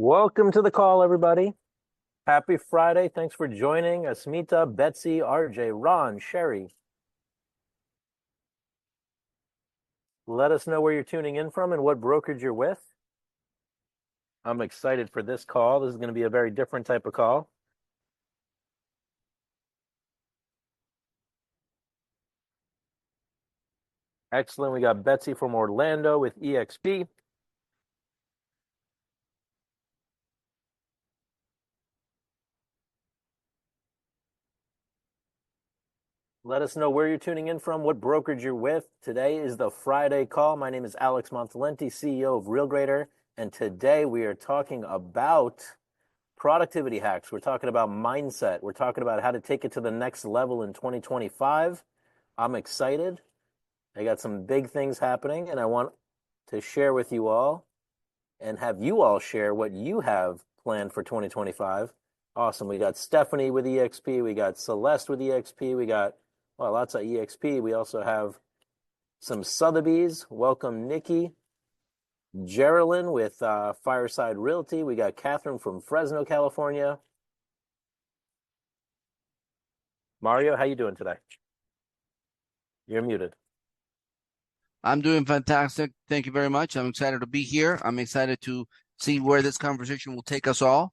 Welcome to the call, everybody. Happy Friday. Thanks for joining. Asmita, Betsy, RJ, Ron, Sherry. Let us know where you're tuning in from and what brokerage you're with. I'm excited for this call. This is going to be a very different type of call. Excellent. We got Betsy from Orlando with EXP. Let us know where you're tuning in from, what brokerage you're with. Today is the Friday call. My name is Alex Montalenti, CEO of RealGrader, and today we are talking about productivity hacks. We're talking about mindset. We're talking about how to take it to the next level in 2025. I'm excited. I got some big things happening, and I want to share with you all and have you all share what you have planned for 2025. Awesome. We got Stephanie with EXP. We got Celeste with EXP. We got lots of EXP. We also have some Sotheby's. Welcome, Nikki. Geraldine with Fireside Realty. We got Catherine from Fresno, California. Mario, how you doing today? You're muted. I'm doing fantastic. Thank you very much. I'm excited to be here. I'm excited to see where this conversation will take us all.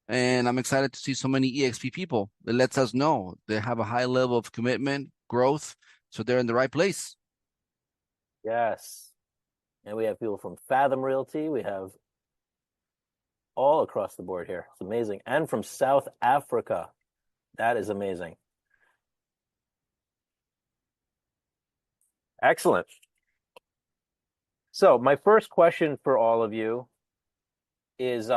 And I'm excited to see so many EXP people. It lets us know they have a high level of commitment, growth, so they're in the right place. Yes. And we have people from Fathom Realty. We have all across the board here. It's amazing. And from South Africa. That is amazing. Excellent. So my first question for all of you is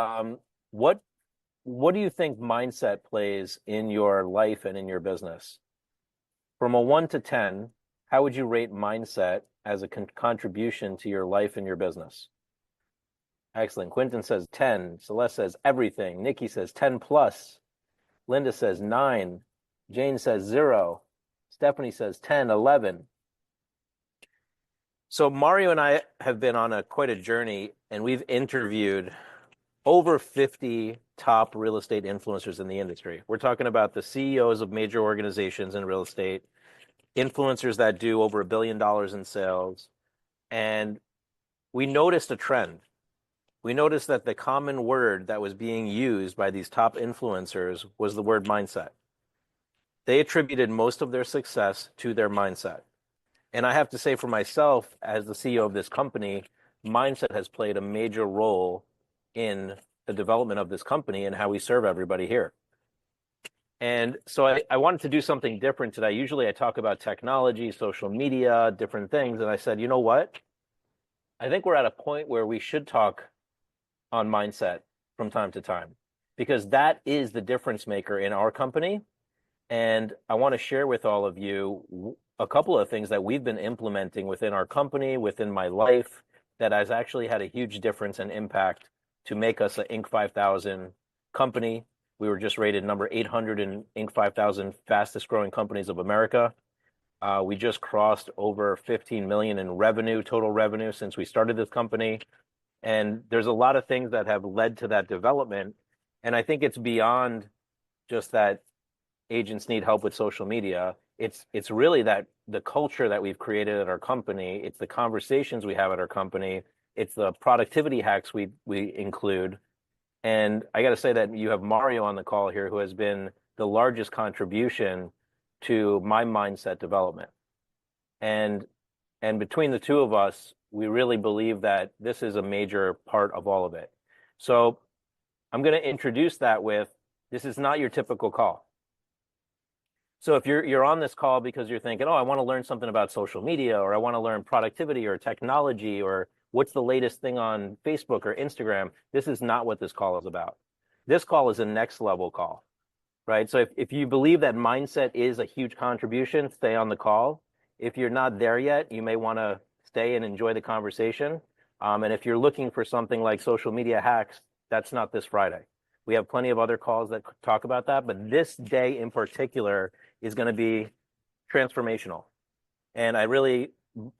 what do you think mindset plays in your life and in your business? From a 1 to 10, how would you rate mindset as a contribution to your life and your business? Excellent. Quentin says 10. Celeste says everything. Nikki says 10 plus. Linda says 9. Jane says 0. Stephanie says 10, 11. So Mario and I have been on quite a journey, and we've interviewed over 50 top real estate influencers in the industry. We're talking about the CEOs of major organizations in real estate, influencers that do over $1 billion in sales. And we noticed a trend. We noticed that the common word that was being used by these top influencers was the word mindset. They attributed most of their success to their mindset. And I have to say for myself, as the CEO of this company, mindset has played a major role in the development of this company and how we serve everybody here. And so I wanted to do something different today. Usually I talk about technology, social media, different things. And I said, you know what? I think we're at a point where we should talk on mindset from time to time, because that is the difference maker in our company. And I want to share with all of you a couple of things that we've been implementing within our company, within my life, that has actually had a huge difference and impact to make us an Inc. 5000 company. We were just rated number 800 in Inc. 5000 fastest growing companies of America. We just crossed over 15 million in revenue, total revenue, since we started this company. And there's a lot of things that have led to that development. And I think it's beyond just that agents need help with social media. It's really that the culture that we've created at our company. It's the conversations we have at our company. It's the productivity hacks we include. And I got to say that you have Mario on the call here, who has been the largest contribution to my mindset development. And between the two of us, we really believe that this is a major part of all of it. So I'm going to introduce that with, this is not your typical call. So if you're on this call because you're thinking, oh, I want to learn something about social media, or I want to learn productivity or technology, or what's the latest thing on Facebook or Instagram, this is not what this call is about. This call is a next level call, right? So if you believe that mindset is a huge contribution, stay on the call. If you're not there yet, you may want to stay and enjoy the conversation. And if you're looking for something like social media hacks, that's not this Friday. We have plenty of other calls that talk about that, but this day in particular is going to be transformational. And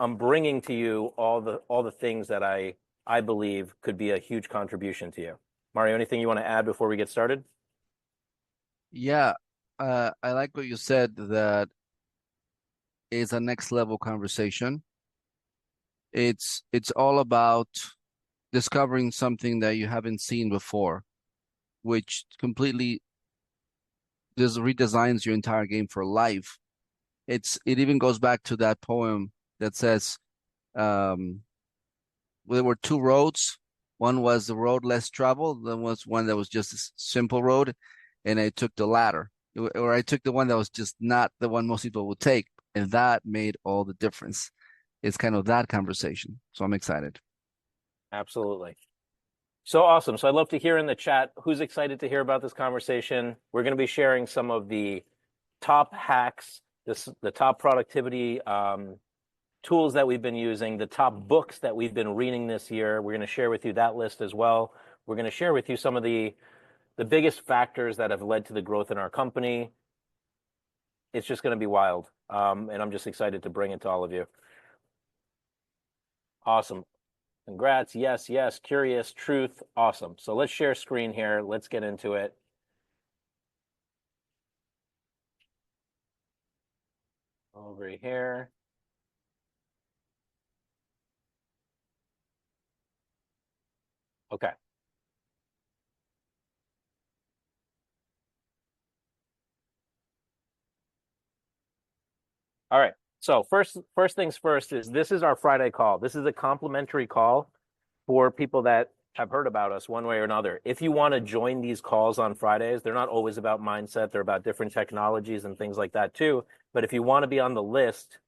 I'm bringing to you all the things that I believe could be a huge contribution to you. Mario, anything you want to add before we get started? Yeah, I like what you said that is a next level conversation. It's all about discovering something that you haven't seen before, which completely just redesigns your entire game for life. It even goes back to that poem that says, um, there were two roads. One was the road less traveled, then was one that was just a simple road, and I took the latter, or I took the one that was just not the one most people would take, and that made all the difference. It's kind of that conversation, so I'm excited. Absolutely. So awesome. So I'd love to hear in the chat who's excited to hear about this conversation. We're going to be sharing some of the top hacks, the top productivity tools that we've been using, the top books that we've been reading this year. We're going to share with you that list as well. We're going to share with you some of the biggest factors that have led to the growth in our company. It's just going to be wild. And I'm just excited to bring it to all of you. Awesome. Congrats. Yes, yes. Curious, truth. Awesome. So let's share screen here. Let's get into it. Over here. Okay. All right. So first things first is this is our Friday call. This is a complimentary call for people that have heard about us one way or another. If you want to join these calls on Fridays, they're not always about mindset, they're about different technologies and things like that too. But if you want to be on the list,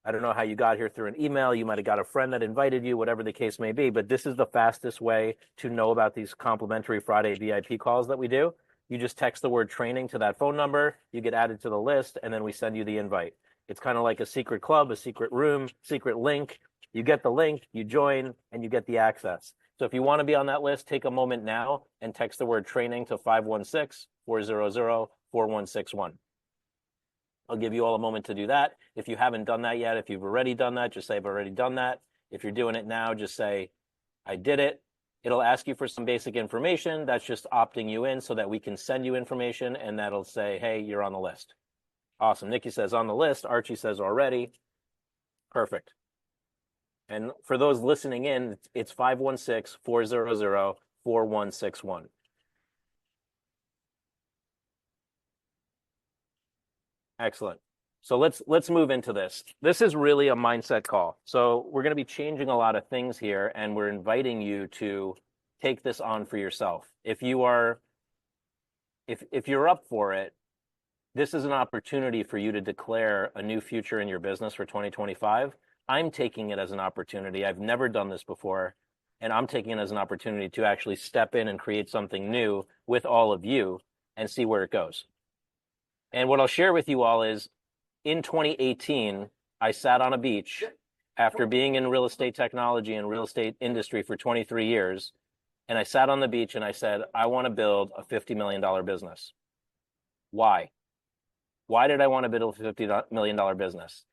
I don't know how you got here through an email. You might have got a friend that invited you, whatever the case may be. But this is the fastest way to know about these complimentary Friday VIP calls that we do. You just text the word training to that phone number, you get added to the list, and then we send you the invite. It's kind of like a secret club, a secret room, secret link. You get the link, you join, and you get the access. So if you want to be on that list, take a moment now and text the word training to 516 400 4161. I'll give you all a moment to do that. If you haven't done that yet, if you've already done that, just say I've already done that. If you're doing it now, just say I did it. It'll ask you for some basic information. That's just opting you in so that we can send you information, and that'll say, hey, you're on the list. Awesome. Nikki says on the list. Archie says already. Perfect. And for those listening in, it's 516 400 4161. Excellent. So let's move into this. This is really a mindset call. So we're going to be changing a lot of things here, and we're inviting you to take this on for yourself. If you're up for it, this is an opportunity for you to declare a new future in your business for 2025. I'm taking it as an opportunity. I've never done this before, and I'm taking it as an opportunity to actually step in and create something new with all of you and see where it goes. And what I'll share with you all is in 2018, I sat on a beach after being in real estate technology and real estate industry for 23 years. And I sat on the beach and I said, I want to build a $50 million business. Why? Why did I want to build a $50 million business?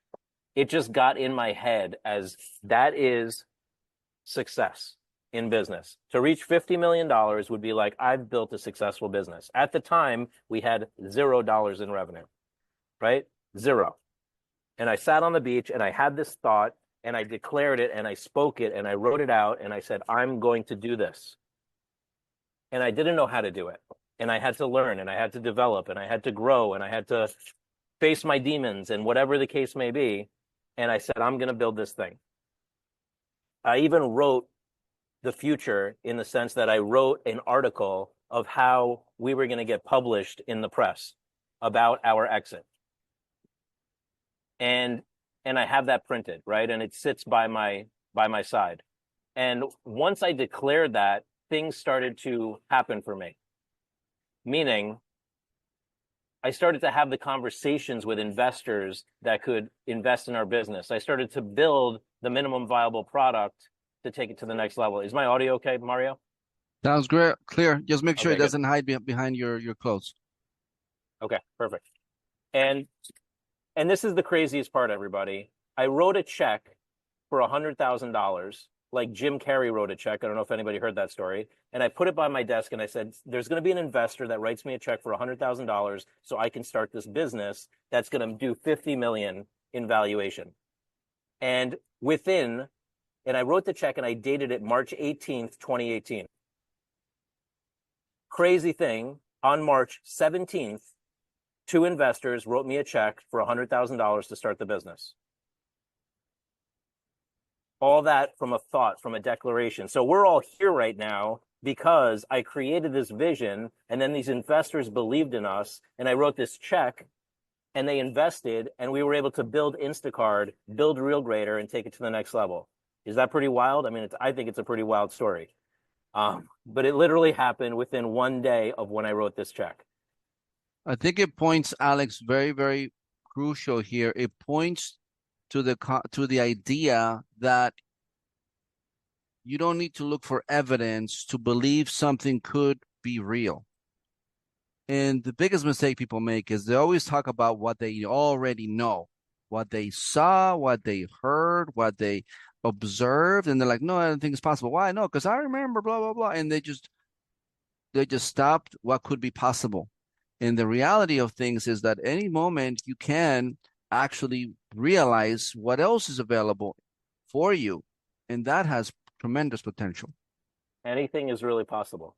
It just got in my head as that is success in business. To reach $50 million would be like, I've built a successful business. At the time, we had $0 in revenue, right? Zero. And I sat on the beach and I had this thought and I declared it and I spoke it and I wrote it out and I said, I'm going to do this. And I didn't know how to do it. And I had to learn and I had to develop and I had to grow and I had to face my demons and whatever the case may be. And I said, I'm going to build this thing. I even wrote the future in the sense that I wrote an article of how we were going to get published in the press about our exit. And I have that printed, right? And it sits by my side. And once I declared that, things started to happen for me. Meaning, I started to have the conversations with investors that could invest in our business. I started to build the minimum viable product to take it to the next level. Is my audio okay, Mario? Sounds great, clear. Just make sure it Okay, good. doesn't hide behind your clothes. Okay, perfect. And this is the craziest part, everybody. I wrote a check for $100,000 like Jim Carrey wrote a check. I don't know if anybody heard that story. And I put it by my desk and I said, there's going to be an investor that writes me a check for $100,000 so I can start this business that's going to do 50 million in valuation. And and I wrote the check and I dated it March 18th, 2018. Crazy thing, on March 17th, two investors wrote me a check for $100,000 to start the business. All that from a thought, from a declaration. So we're all here right now because I created this vision and then these investors believed in us and I wrote this check and they invested and we were able to build Instacart, build RealGrader and take it to the next level. Is that pretty wild? I mean, I think it's a pretty wild story. But it literally happened within one day of when I wrote this check. I think it points, Alex, very, very crucial here. It points to the idea that you don't need to look for evidence to believe something could be real. And the biggest mistake people make is they always talk about what they already know, what they saw, what they heard, what they observed, and they're like, no, I don't think it's possible. Why? No, because I remember blah blah blah, and they just stopped what could be possible. And the reality of things is that any moment you can actually realize what else is available for you, and that has tremendous potential. Anything is really possible.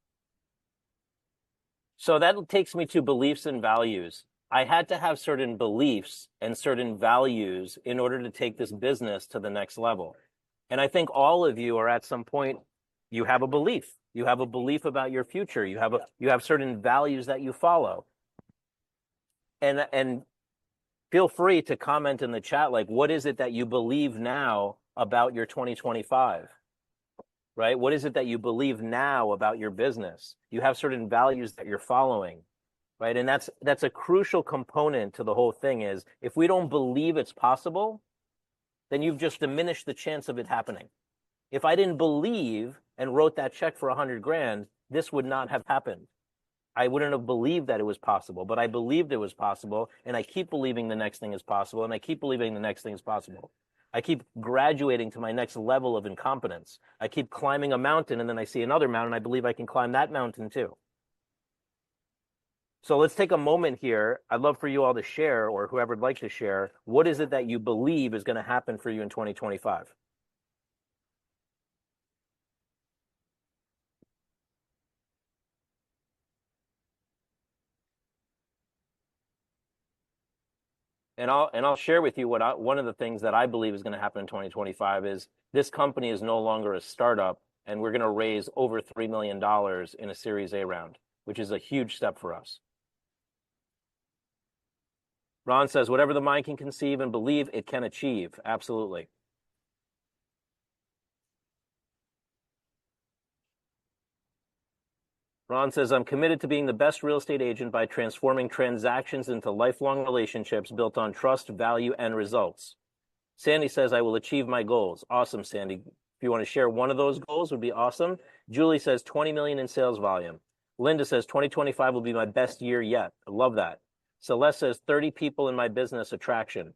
So that takes me to beliefs and values. I had to have certain beliefs and certain values in order to take this business to the next level. And I think all of you are at some point, you have a belief. You have a belief about your future. You have certain values that you follow. And feel free to comment in the chat, like, what is it that you believe now about your 2025? Right? What is it that you believe now about your business? You have certain values that you're following, right? And that's a crucial component to the whole thing is if we don't believe it's possible, then you've just diminished the chance of it happening. If I didn't believe and wrote that check for 100 grand, this would not have happened. I wouldn't have believed that it was possible, but I believed it was possible, and I keep believing the next thing is possible, and I keep believing the next thing is possible. I keep graduating to my next level of incompetence. I keep climbing a mountain, and then I see another mountain. I believe I can climb that mountain too. So let's take a moment here. I'd love for you all to share, or whoever would like to share, what is it that you believe is going to happen for you in 2025? And I'll share with you one of the things that I believe is going to happen in 2025 is this company is no longer a startup, and we're going to raise over $3 million in a Series A round, which is a huge step for us. Ron says, whatever the mind can conceive and believe, it can achieve. Absolutely. Ron says, I'm committed to being the best real estate agent by transforming transactions into lifelong relationships built on trust, value, and results. Sandy says, I will achieve my goals. Awesome, Sandy. If you want to share one of those goals, would be awesome. Julie says, 20 million in sales volume. Linda says, 2025 will be my best year yet. I love that. Celeste says, 30 people in my business attraction.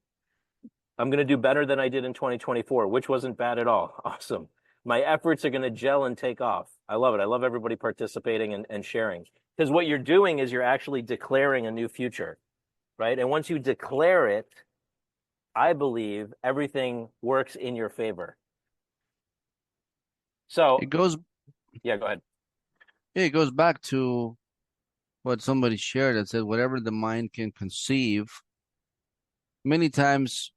I'm going to do better than I did in 2024, which wasn't bad at all. Awesome. My efforts are going to gel and take off. I love it. I love everybody participating and sharing. Because what you're doing is you're actually declaring a new future, right? And once you declare it, I believe everything works in your favor. So It goes, yeah, go ahead. it goes back to what somebody shared that said, whatever the mind can conceive. Many times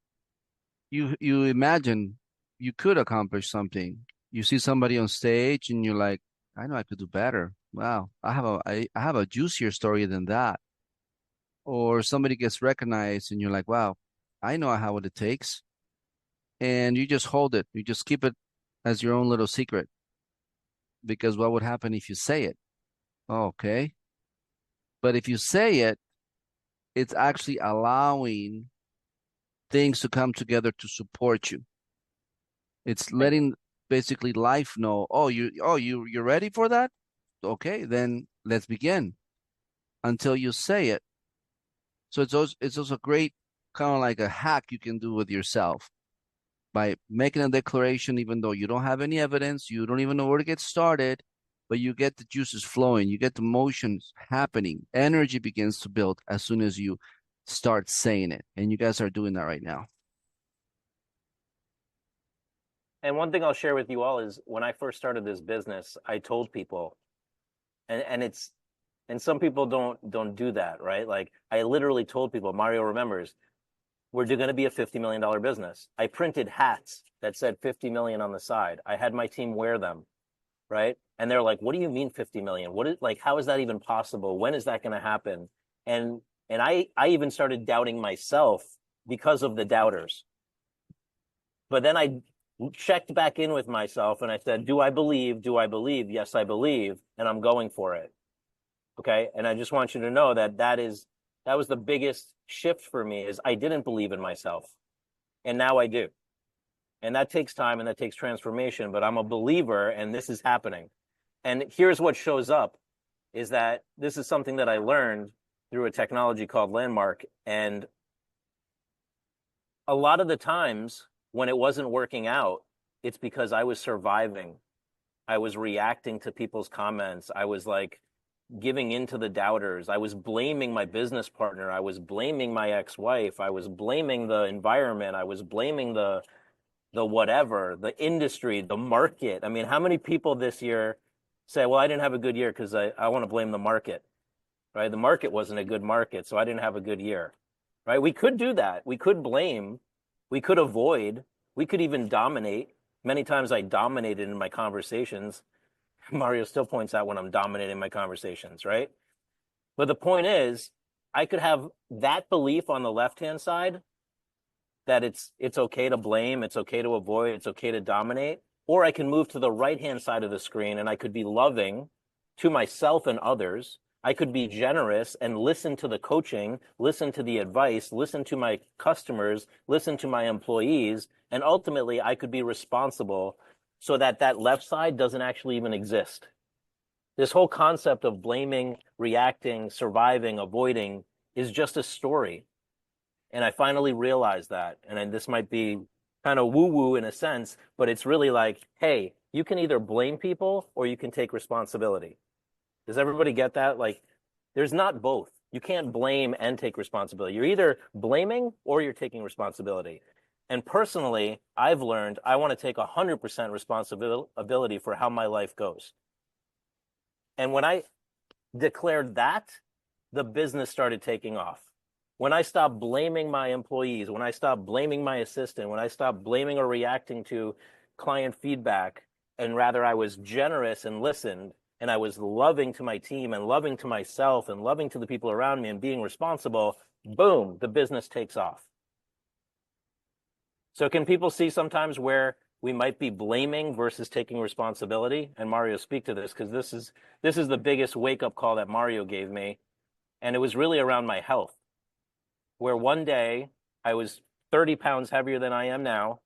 you imagine you could accomplish something. You see somebody on stage and you're like, I know I could do better. Wow, I have a juicier story than that. Or somebody gets recognized and you're like, wow, I know I have what it takes. And you just hold it. You just keep it as your own little secret. Because what would happen if you say it? Oh, okay. But if you say it, it's actually allowing things to come together to support you. It's Right. letting basically life know, you're ready for that? Okay, then let's begin until you say it. So it's also great kind of like a hack you can do with yourself. by making a declaration, even though you don't have any evidence, you don't even know where to get started, but you get the juices flowing, you get the motions happening, energy begins to build as soon as you start saying it. And you guys are doing that right now. And one thing I'll share with you all is when I first started this business, I told people, and it's and some people don't do that, right? Like I literally told people, Mario remembers, we're going to be a $50 million business. I printed hats that said 50 million on the side. I had my team wear them, right? And they're like, "What do you mean 50 million? What is like how is that even possible? When is that going to happen?" And I even started doubting myself because of the doubters. But then I checked back in with myself and I said, "Do I believe? Do I believe? Yes, I believe, and I'm going for it." Okay? And I just want you to know that that was the biggest shift for me is I didn't believe in myself. And now I do. And that takes time and that takes transformation, but I'm a believer and this is happening. And here's what shows up is that this is something that I learned through a technology called Landmark. And a lot of the times when it wasn't working out, it's because I was surviving. I was reacting to people's comments. I was like giving in to the doubters. I was blaming my business partner. I was blaming my ex-wife. I was blaming the environment. I was blaming the whatever, the industry, the market. I mean, how many people this year say, well, I didn't have a good year because I want to blame the market, right? The market wasn't a good market, so I didn't have a good year, right? We could do that. We could blame, we could avoid, we could even dominate. Many times I dominated in my conversations. Mario still points out when I'm dominating my conversations, right? But the point is, I could have that belief on the left-hand side that it's okay to blame, it's okay to avoid, it's okay to dominate, or I can move to the right-hand side of the screen and I could be loving to myself and others. I could be generous and listen to the coaching, listen to the advice, listen to my customers, listen to my employees, and ultimately I could be responsible so that that left side doesn't actually even exist. This whole concept of blaming, reacting, surviving, avoiding is just a story. And I finally realized that. And this might be kind of woo woo in a sense, but it's really like, hey, you can either blame people or you can take responsibility. Does everybody get that? Like, there's not both. You can't blame and take responsibility. You're either blaming or you're taking responsibility. And personally, I've learned I want to take 100% responsibility for how my life goes. And when I declared that, the business started taking off. When I stopped blaming my employees, when I stopped blaming my assistant, when I stopped blaming or reacting to client feedback, and rather I was generous and listened, and I was loving to my team and loving to myself and loving to the people around me and being responsible, boom, the business takes off. So can people see sometimes where we might be blaming versus taking responsibility? And Mario, speak to this because this is the biggest wake-up call that Mario gave me. And it was really around my health, where one day I was 30 pounds heavier than I am now.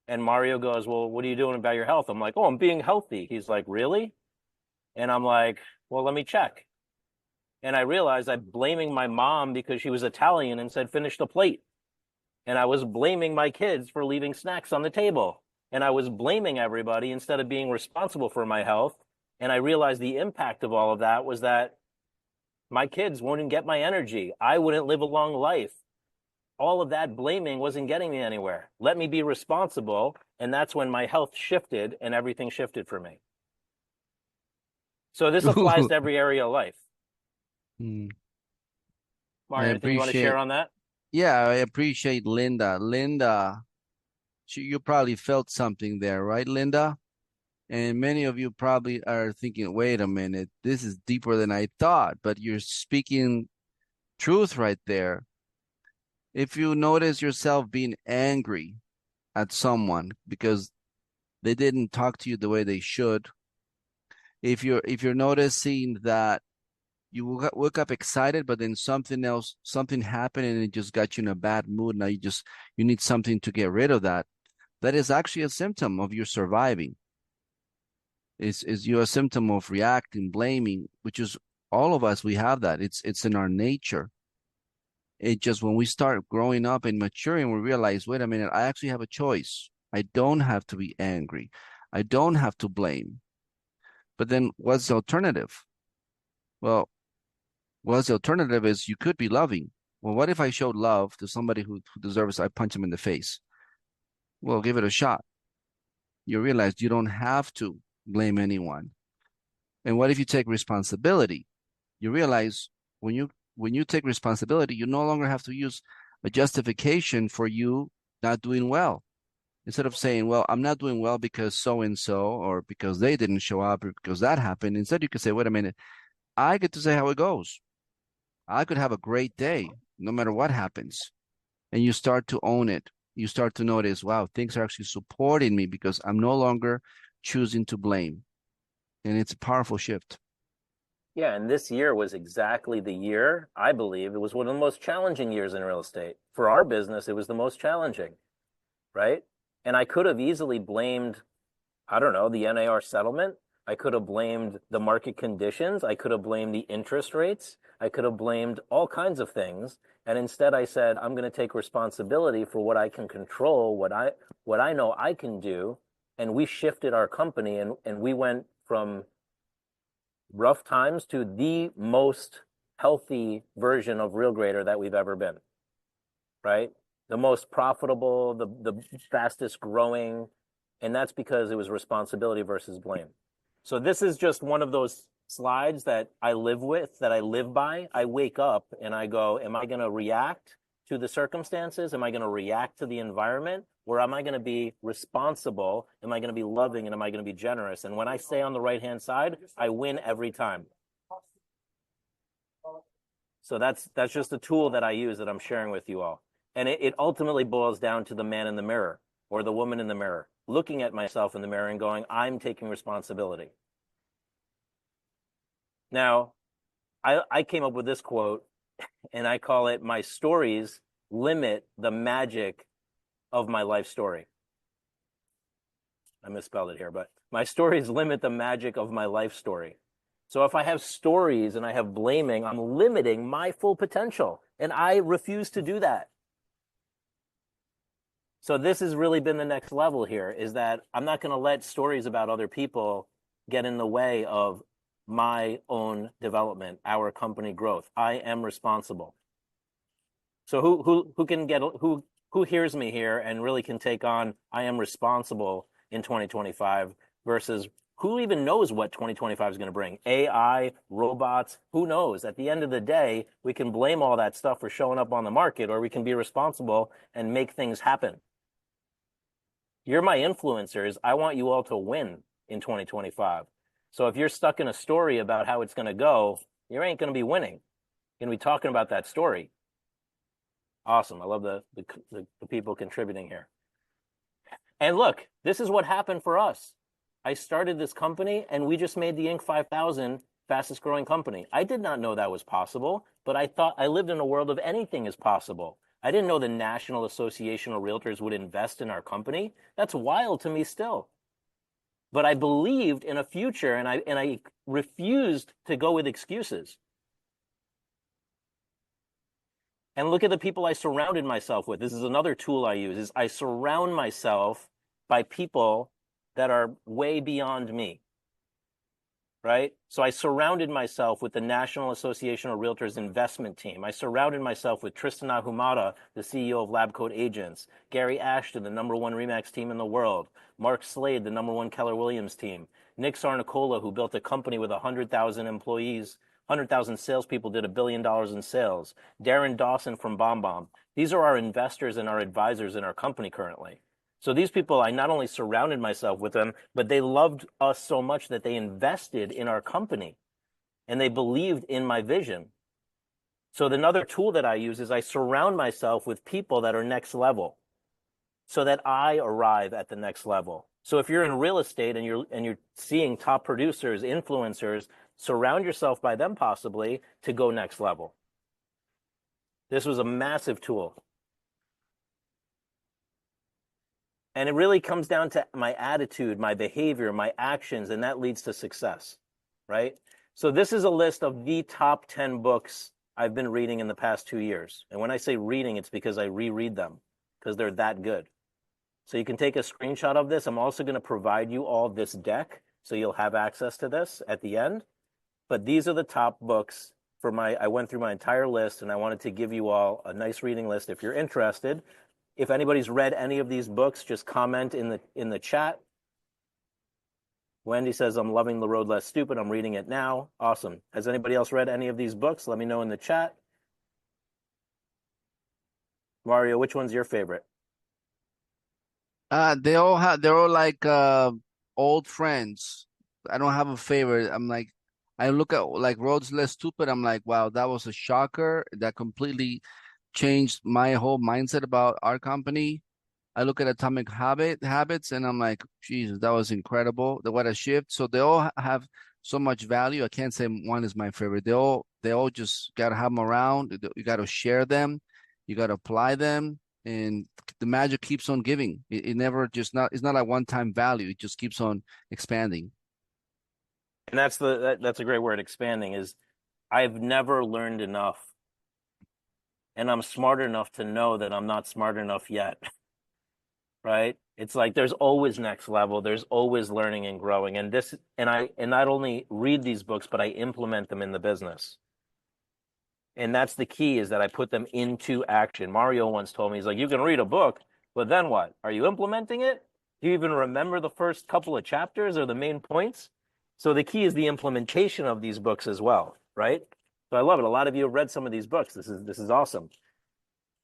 And Mario goes, well, what are you doing about your health? I'm like, oh, I'm being healthy. He's like, really? And I'm like, well, let me check. And I realized I'm blaming my mom because she was Italian and said, finish the plate. And I was blaming my kids for leaving snacks on the table. And I was blaming everybody instead of being responsible for my health. And I realized the impact of all of that was that my kids wouldn't get my energy. I wouldn't live a long life. All of that blaming wasn't getting me anywhere. Let me be responsible. And that's when my health shifted and everything shifted for me. So this applies to every area of life. Hmm. I Mario, anything you want to share appreciate, on that? yeah, I appreciate Linda. Linda, you probably felt something there, right, Linda? And many of you probably are thinking, wait a minute, this is deeper than I thought, but you're speaking truth right there. If you notice yourself being angry at someone because they didn't talk to you the way they should, if you're noticing that you woke up excited, but then something happened and it just got you in a bad mood. Now you need something to get rid of that. That is actually a symptom of you surviving. Is you a symptom of reacting, blaming, which is all of us, we have that. It's in our nature. It just when we start growing up and maturing, we realize, wait a minute, I actually have a choice. I don't have to be angry. I don't have to blame. But then what's the alternative? Well, what's the alternative is you could be loving. Well, what if I showed love to somebody who deserves I punch him in the face? Well, give it a shot. You realize you don't have to blame anyone. And what if you take responsibility? You realize when you when you take responsibility, you no longer have to use a justification for you not doing well. Instead of saying, well, I'm not doing well because so and so, or because they didn't show up, or because that happened, instead you can say, wait a minute, I get to say how it goes. I could have a great day no matter what happens. And you start to own it. You start to notice, wow, things are actually supporting me because I'm no longer choosing to blame. And it's a powerful shift. Yeah, and this year was exactly the year, I believe, it was one of the most challenging years in real estate. For our business, it was the most challenging, right? And I could have easily blamed, I don't know, the NAR settlement. I could have blamed the market conditions. I could have blamed the interest rates. I could have blamed all kinds of things. And instead I said, I'm going to take responsibility for what I can control, what I know I can do. And we shifted our company and we went from rough times to the most healthy version of Real Grader that we've ever been, right? The most profitable, the fastest growing, and that's because it was responsibility versus blame. So this is just one of those slides that I live with, that I live by. I wake up and I go, am I going to react to the circumstances? Am I going to react to the environment? Or am I going to be responsible? Am I going to be loving? And am I going to be generous? And when I stay on the right-hand side, I win every time. So that's just a tool that I use that I'm sharing with you all. And it ultimately boils down to the man in the mirror or the woman in the mirror, looking at myself in the mirror and going, I'm taking responsibility. Now, I came up with this quote and I call it, my stories limit the magic of my life story. I misspelled it here, but my stories limit the magic of my life story. So if I have stories and I have blaming, I'm limiting my full potential, and I refuse to do that. So this has really been the next level here, is that I'm not going to let stories about other people get in the way of my own development, our company growth. I am responsible. So who can get who hears me here and really can take on I am responsible in 2025 versus who even knows what 2025 is going to bring? AI, robots, who knows? At the end of the day, we can blame all that stuff for showing up on the market, or we can be responsible and make things happen. You're my influencers. I want you all to win in 2025. So if you're stuck in a story about how it's going to go, you ain't going to be winning. You're going to be talking about that story. Awesome. I love the people contributing here. And look, this is what happened for us. I started this company and we just made the Inc. 5000 fastest growing company. I did not know that was possible, but I thought I lived in a world of anything is possible. I didn't know the National Association of Realtors would invest in our company. That's wild to me still. But I believed in a future and I refused to go with excuses. And look at the people I surrounded myself with. This is another tool I use, is I surround myself by people that are way beyond me, right? So I surrounded myself with the National Association of Realtors investment team. I surrounded myself with Tristan Ahumada, the CEO of LabCoat Agents, Gary Ashton, the #1 REMAX team in the world, Mark Slade, the #1 Keller Williams team, Nick Sarnicola, who built a company with 100,000 employees, 100,000 salespeople, did $1 billion in sales, Darren Dawson from BombBomb. These are our investors and our advisors in our company currently. So these people, I not only surrounded myself with them, but they loved us so much that they invested in our company and they believed in my vision. So another tool that I use is I surround myself with people that are next level so that I arrive at the next level. So if you're in real estate and you're seeing top producers, influencers, surround yourself by them possibly to go next level. This was a massive tool. And it really comes down to my attitude, my behavior, my actions, and that leads to success, right? So this is a list of the top 10 books I've been reading in the past 2 years. And when I say reading, it's because I reread them because they're that good. So you can take a screenshot of this. I'm also going to provide you all this deck, so you'll have access to this at the end. But these are the top books for I went through my entire list, and I wanted to give you all a nice reading list if you're interested. If anybody's read any of these books, just comment in the chat. Wendy says, I'm loving The Road Less Stupid. I'm reading it now. Awesome. Has anybody else read any of these books? Let me know in the chat. Mario, which one's your favorite? They're all like old friends. I don't have a favorite. I'm like, I look at like Roads Less Stupid. I'm like, wow, that was a shocker. That completely changed my whole mindset about our company. I look at Habits and I'm like, Jesus, that was incredible. What a shift. So they all have so much value. I can't say one is my favorite. They all just gotta have them around. You gotta share them. You gotta apply them, and the magic keeps on giving. It never just not. It's not like one-time value. It just keeps on expanding. And that's a great word, expanding, is I've never learned enough, and I'm smart enough to know that I'm not smart enough yet. Right? It's like there's always next level, there's always learning and growing. And not only read these books, but I implement them in the business. And that's the key, is that I put them into action. Mario once told me, he's like, you can read a book, but then what? Are you implementing it? Do you even remember the first couple of chapters or the main points? So the key is the implementation of these books as well, right? So I love it. A lot of you have read some of these books. This is awesome.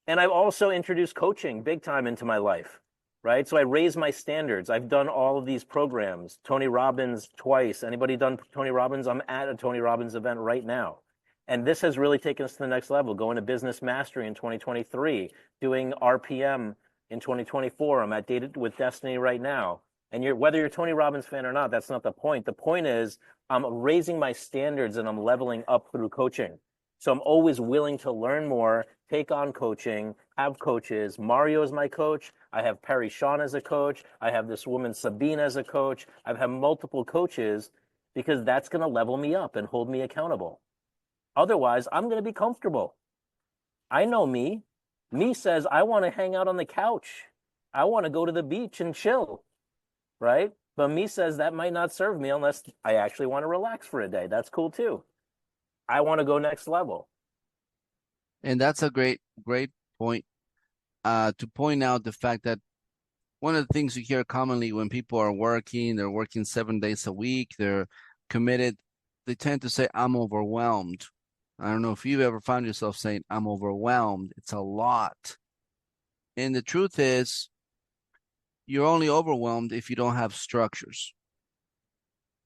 And I've also introduced coaching big time into my life, right? So I raise my standards. I've done all of these programs. Tony Robbins twice. Anybody done Tony Robbins? I'm at a Tony Robbins event right now. And this has really taken us to the next level, going to business mastery in 2023, doing RPM in 2024. I'm at Dated with Destiny right now. And whether you're a Tony Robbins fan or not, that's not the point. The point is I'm raising my standards and I'm leveling up through coaching. So I'm always willing to learn more, take on coaching, have coaches. Mario is my coach. I have Perry Sean as a coach. I have this woman Sabine as a coach. I've had multiple coaches because that's going to level me up and hold me accountable. Otherwise, I'm going to be comfortable. I know me. Me says I want to hang out on the couch. I want to go to the beach and chill, right? But me says that might not serve me unless I actually want to relax for a day. That's cool too. I want to go next level. And that's a great point. To point out the fact that one of the things you hear commonly when people are working, they're working 7 days a week, they're committed, they tend to say, I'm overwhelmed. I don't know if you've ever found yourself saying, I'm overwhelmed. It's a lot. And the truth is, you're only overwhelmed if you don't have structures.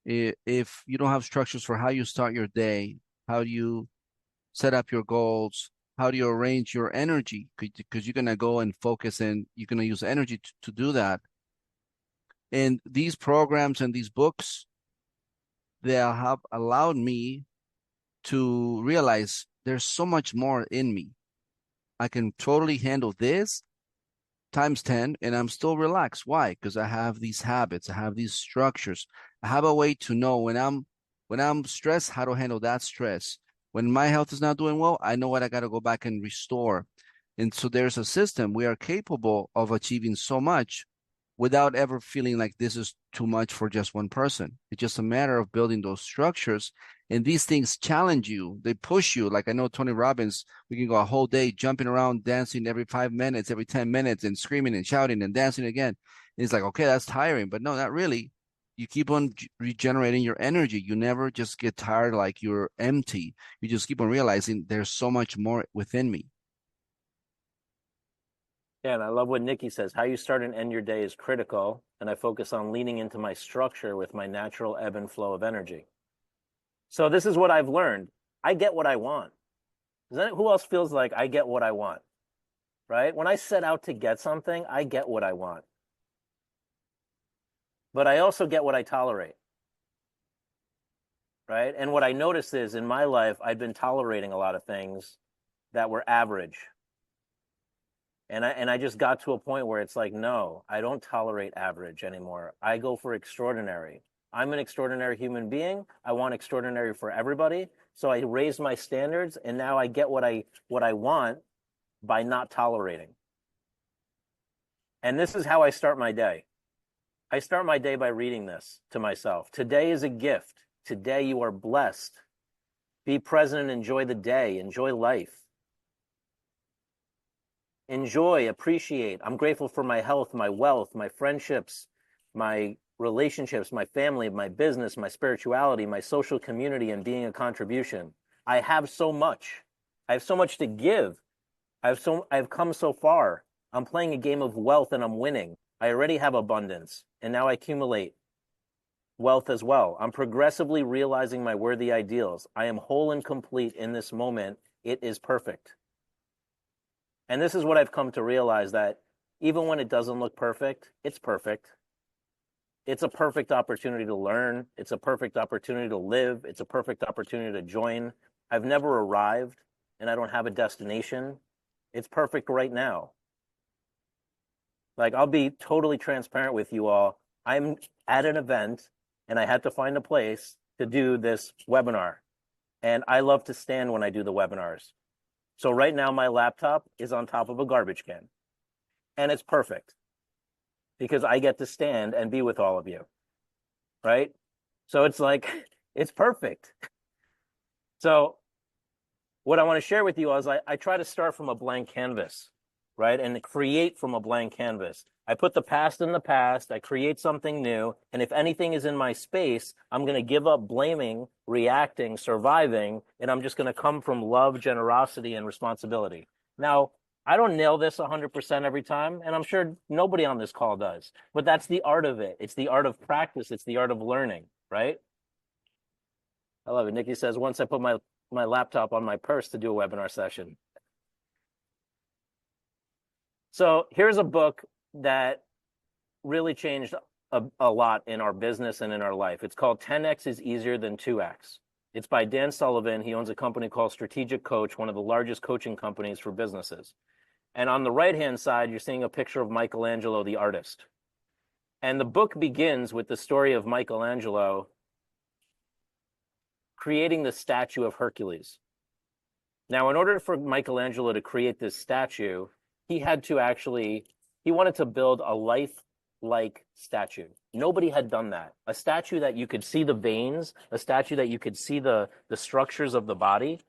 If you don't have structures for how you start your day, how do you set up your goals, how do you arrange your energy? Because you're going to go and focus and you're going to use energy to do that. And these programs and these books, they have allowed me to realize there's so much more in me. I can totally handle this times 10 and I'm still relaxed. Why? Because I have these habits, I have these structures. I have a way to know when I'm stressed, how to handle that stress. When my health is not doing well, I know what I got to go back and restore. And so there's a system. We are capable of achieving so much without ever feeling like this is too much for just one person. It's just a matter of building those structures. And these things challenge you. They push you. Like I know Tony Robbins, we can go a whole day jumping around, dancing every 5 minutes, every 10 minutes, and screaming and shouting and dancing again. And it's like, okay, that's tiring. But no, not really. You keep on regenerating your energy. You never just get tired like you're empty. You just keep on realizing there's so much more within me. Yeah, and I love what Nikki says. How you start and end your day is critical, and I focus on leaning into my structure with my natural ebb and flow of energy. So this is what I've learned. I get what I want. Who else feels like I get what I want? Right? When I set out to get something, I get what I want. But I also get what I tolerate. Right? And what I noticed is in my life, I'd been tolerating a lot of things that were average. And I just got to a point where it's like, no, I don't tolerate average anymore. I go for extraordinary. I'm an extraordinary human being. I want extraordinary for everybody. So I raised my standards, and now I get what I want by not tolerating. And this is how I start my day. I start my day by reading this to myself. Today is a gift. Today you are blessed. Be present and enjoy the day. Enjoy life. Enjoy, appreciate. I'm grateful for my health, my wealth, my friendships, my relationships, my family, my business, my spirituality, my social community, and being a contribution. I have so much. I have so much to give. I've come so far. I'm playing a game of wealth and I'm winning. I already have abundance, and now I accumulate wealth as well. I'm progressively realizing my worthy ideals. I am whole and complete in this moment. It is perfect. And this is what I've come to realize, that even when it doesn't look perfect, it's perfect. It's a perfect opportunity to learn. It's a perfect opportunity to live. It's a perfect opportunity to join. I've never arrived and I don't have a destination. It's perfect right now. Like, I'll be totally transparent with you all. I'm at an event and I had to find a place to do this webinar. And I love to stand when I do the webinars. So right now my laptop is on top of a garbage can. And it's perfect because I get to stand and be with all of you, right? So it's like, it's perfect. So what I want to share with you is I try to start from a blank canvas, right? And create from a blank canvas. I put the past in the past, I create something new, and if anything is in my space, I'm going to give up blaming, reacting, surviving, and I'm just going to come from love, generosity, and responsibility. Now, I don't nail this 100% every time, and I'm sure nobody on this call does, but that's the art of it. It's the art of practice, it's the art of learning, right? I love it. Nikki says, once I put my laptop on my purse to do a webinar session. So here's a book that really changed a lot in our business and in our life. It's called 10X is Easier Than 2X. It's by Dan Sullivan. He owns a company called Strategic Coach, one of the largest coaching companies for businesses. And on the right-hand side, you're seeing a picture of Michelangelo, the artist. And the book begins with the story of Michelangelo creating the statue of Hercules. Now, in order for Michelangelo to create this statue, he wanted to build a life-like statue. Nobody had done that. A statue that you could see the veins, a statue that you could see the structures of the body.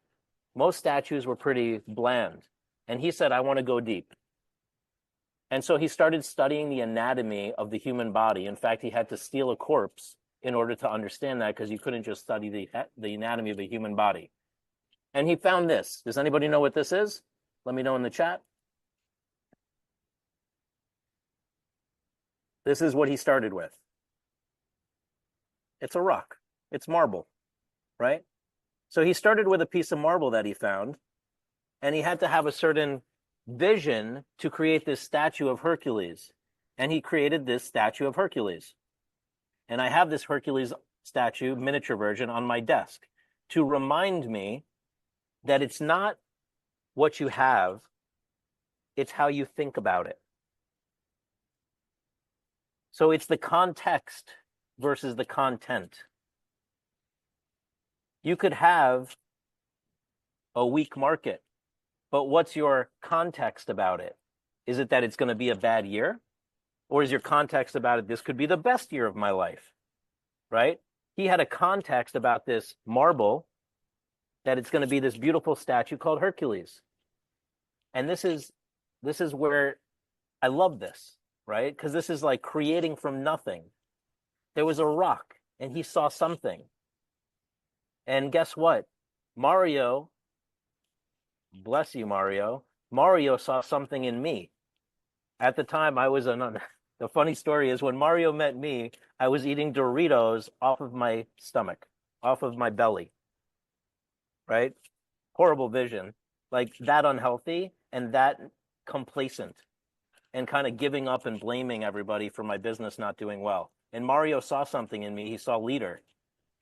Most statues were pretty bland. And he said, I want to go deep. And so he started studying the anatomy of the human body. In fact, he had to steal a corpse in order to understand that, because you couldn't just study the anatomy of the human body. And he found this. Does anybody know what this is? Let me know in the chat. This is what he started with. It's a rock. It's marble, right? So he started with a piece of marble that he found, and he had to have a certain vision to create this statue of Hercules. And he created this statue of Hercules. And I have this Hercules statue, miniature version, on my desk to remind me that it's not what you have, it's how you think about it. So it's the context versus the content. You could have a weak market, but what's your context about it? Is it that it's going to be a bad year? Or is your context about it, this could be the best year of my life, right? He had a context about this marble, that it's going to be this beautiful statue called Hercules. And this is where I love this, right? Because this is like creating from nothing. There was a rock and he saw something. And guess what? Mario, bless you, Mario. Mario saw something in me. At the time, the funny story is when Mario met me, I was eating Doritos off of my stomach, off of my belly, right? Horrible vision, like that unhealthy and that complacent and kind of giving up and blaming everybody for my business not doing well. And Mario saw something in me. He saw leader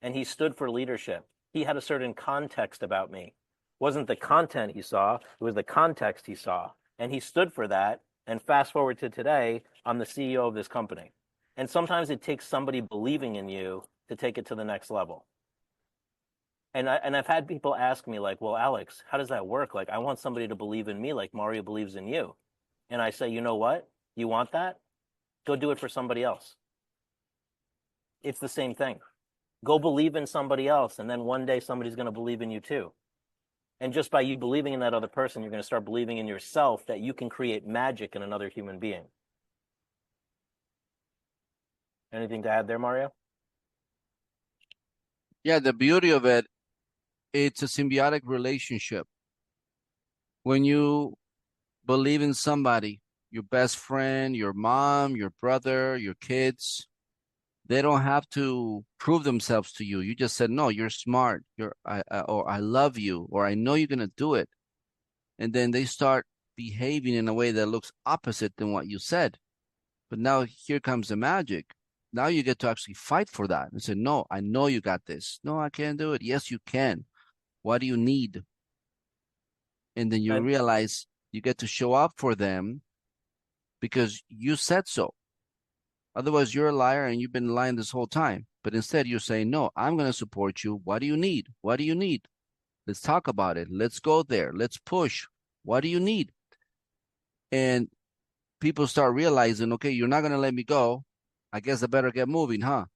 and he stood for leadership. He had a certain context about me. It wasn't the content he saw, it was the context he saw. And he stood for that. And fast forward to today, I'm the CEO of this company. And sometimes it takes somebody believing in you to take it to the next level. And I've had people ask me like, well, Alex, how does that work? Like, I want somebody to believe in me like Mario believes in you. And I say, you know what? You want that? Go do it for somebody else. It's the same thing. Go believe in somebody else, and then one day somebody's going to believe in you too. And just by you believing in that other person, you're going to start believing in yourself that you can create magic in another human being. Anything to add there, Mario? Yeah, the beauty of it, it's a symbiotic relationship. When you believe in somebody, your best friend, your mom, your brother, your kids, they don't have to prove themselves to you. You just said, no, you're smart. Or I love you, or I know you're going to do it. And then they start behaving in a way that looks opposite than what you said. But now here comes the magic. Now you get to actually fight for that and say, no, I know you got this. No, I can't do it. Yes, you can. What do you need? And then you And realize you get to show up for them because you said so. Otherwise, you're a liar and you've been lying this whole time. But instead, you're saying, no, I'm going to support you. What do you need? What do you need? Let's talk about it. Let's go there. Let's push. What do you need? And people start realizing, okay, you're not going to let me go. I guess I better get moving, huh?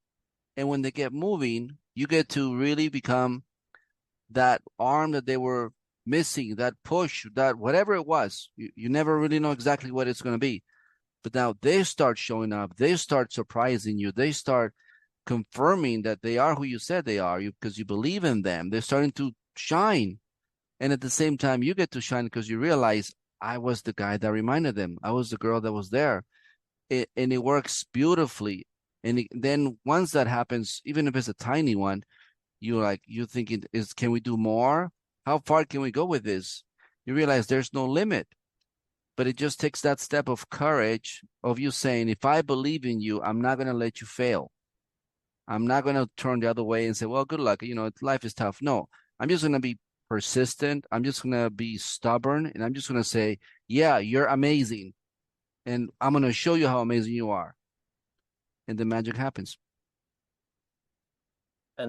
And when they get moving, you get to really become that arm that they were missing, that push, that whatever it was. You never really know exactly what it's going to be. But now they start showing up. They start surprising you. They start confirming that they are who you said they are because you believe in them. They're starting to shine. And at the same time, you get to shine because you realize I was the guy that reminded them. I was the girl that was there. And it works beautifully. And then once that happens, even if it's a tiny one, you're thinking, can we do more? How far can we go with this? You realize there's no limit. But it just takes that step of courage of you saying, if I believe in you, I'm not going to let you fail. I'm not going to turn the other way and say, well, good luck. Life is tough. No, I'm just going to be persistent. I'm just going to be stubborn. And I'm just going to say, yeah, you're amazing. And I'm going to show you how amazing you are. And the magic happens.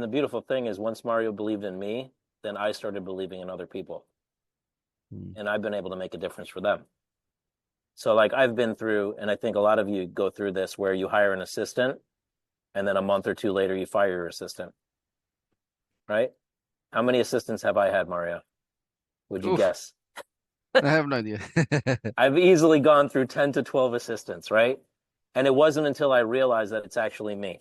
the beautiful thing is once Mario believed in me, then I started believing in other people. Mm. And I've been able to make a difference for them. So like I've been through, and I think a lot of you go through this where you hire an assistant and then a month or two later you fire your assistant, right? How many assistants have I had, Mario? Would you Oof, guess? I have no idea. I've easily gone through 10 to 12 assistants, right? And it wasn't until I realized that it's actually me.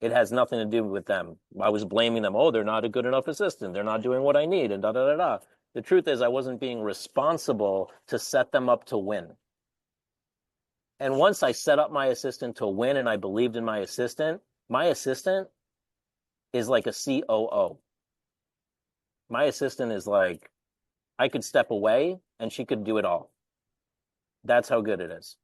It has nothing to do with them. I was blaming them. Oh, they're not a good enough assistant. They're not doing what I need, and da da da da. The truth is, I wasn't being responsible to set them up to win. And once I set up my assistant to win and I believed in my assistant is like a COO. My assistant is like, I could step away and she could do it all. That's how good it is.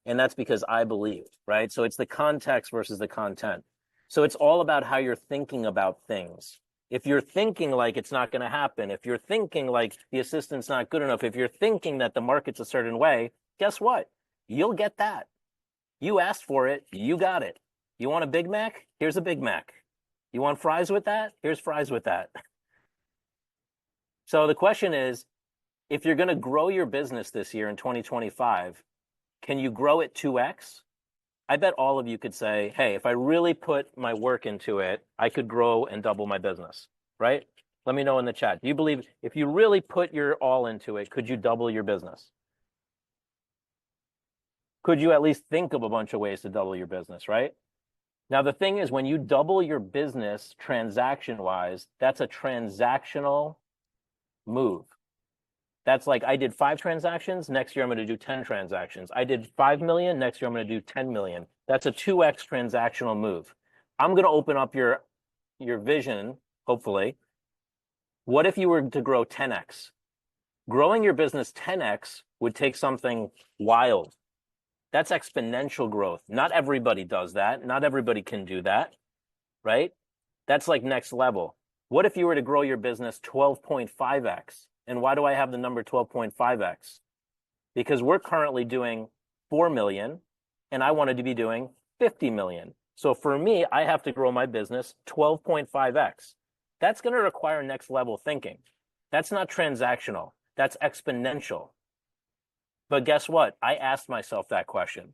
And that's because I believed, right? So it's the context versus the content. So it's all about how you're thinking about things. If you're thinking like it's not going to happen, if you're thinking like the assistant's not good enough, if you're thinking that the market's a certain way, guess what? You'll get that. You asked for it, you got it. You want a Big Mac? Here's a Big Mac. You want fries with that? Here's fries with that. So the question is, if you're going to grow your business this year in 2025, can you grow it 2x? I bet all of you could say, hey, if I really put my work into it, I could grow and double my business, right? Let me know in the chat. Do you believe if you really put your all into it, could you double your business? Could you at least think of a bunch of ways to double your business, right? Now, the thing is, when you double your business transaction wise, that's a transactional move. That's like I did 5 transactions. Next year, I'm going to do 10 transactions. I did 5 million. Next year, I'm going to do 10 million. That's a 2x transactional move. I'm going to open up your vision, hopefully. What if you were to grow 10x? Growing your business 10x would take something wild. That's exponential growth. Not everybody does that. Not everybody can do that, right? That's like next level. What if you were to grow your business 12.5x? And why do I have the number 12.5x? Because we're currently doing 4 million and I wanted to be doing 50 million. So for me, I have to grow my business 12.5x. That's going to require next level thinking. That's not transactional. That's exponential. But guess what? I asked myself that question.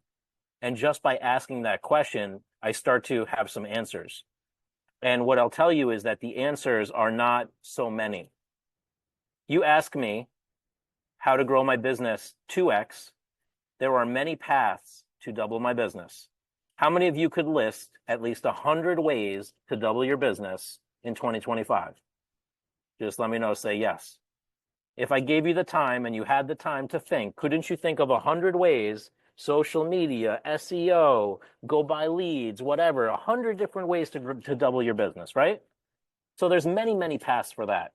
And just by asking that question, I start to have some answers. And what I'll tell you is that the answers are not so many. You ask me how to grow my business 2x, there are many paths to double my business. How many of you could list at least 100 ways to double your business in 2025? Just let me know, say yes. If I gave you the time and you had the time to think, couldn't you think of 100 ways, social media, SEO, go buy leads, whatever, 100 different ways to double your business, right? So there's many, many paths for that.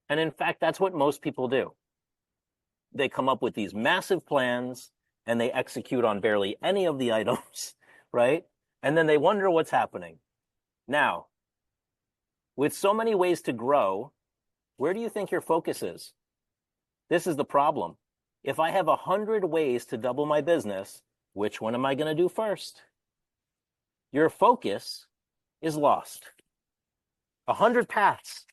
And in fact, that's what most people do. They come up with these massive plans and they execute on barely any of the items, right? And then they wonder what's happening. Now, with so many ways to grow, where do you think your focus is? This is the problem. If I have 100 ways to double my business, which one am I going to do first? Your focus is lost. 100 paths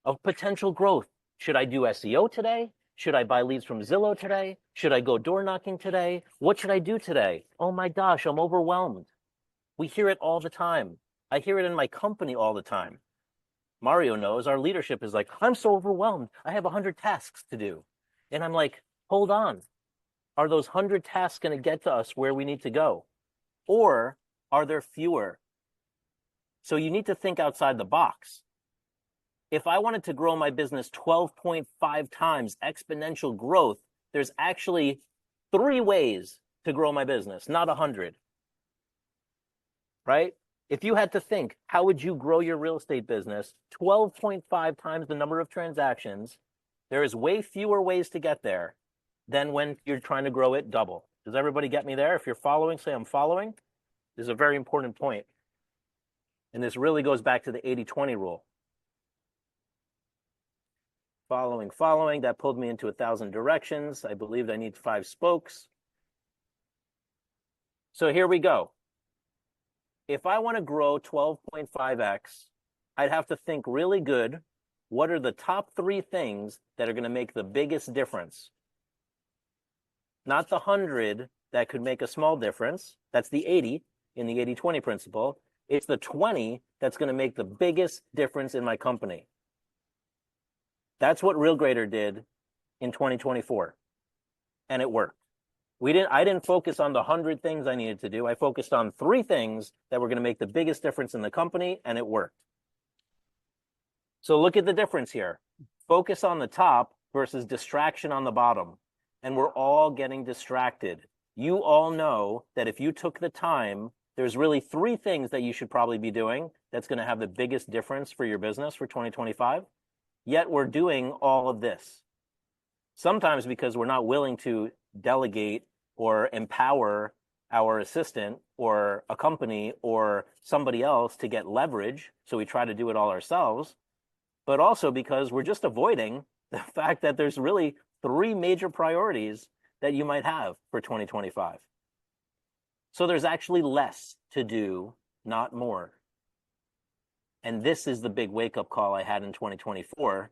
of potential growth. Should I do SEO today? Should I buy leads from Zillow today? Should I go door knocking today? What should I do today? Oh my gosh, I'm overwhelmed. We hear it all the time. I hear it in my company all the time. Mario knows our leadership is like, I'm so overwhelmed. I have 100 tasks to do. And I'm like, hold on. Are those 100 tasks going to get to us where we need to go? Or are there fewer? So you need to think outside the box. If I wanted to grow my business 12.5 times exponential growth, there's actually 3 ways to grow my business, not 100. Right? If you had to think, how would you grow your real estate business 12.5 times the number of transactions? There is way fewer ways to get there than when you're trying to grow it double. Does everybody get me there? If you're following, say I'm following. This is a very important point. And this really goes back to the 80-20 rule. Following, that pulled me into 1,000 directions. I believed I need 5 spokes. So here we go. If I want to grow 12.5x, I'd have to think really good. What are the top 3 things that are going to make the biggest difference? Not the 100 that could make a small difference. That's the 80 in the 80-20 principle. It's the 20 that's going to make the biggest difference in my company. That's what Real Grader did in 2024. And it worked. I didn't focus on the 100 things I needed to do. I focused on 3 things that were going to make the biggest difference in the company, and it worked. So look at the difference here. Focus on the top versus distraction on the bottom. And we're all getting distracted. You all know that if you took the time, there's really 3 things that you should probably be doing that's going to have the biggest difference for your business for 2025. Yet we're doing all of this. Sometimes because we're not willing to delegate or empower our assistant or a company or somebody else to get leverage. So we try to do it all ourselves. But also because we're just avoiding the fact that there's really 3 major priorities that you might have for 2025. So there's actually less to do, not more. And this is the big wake-up call I had in 2024,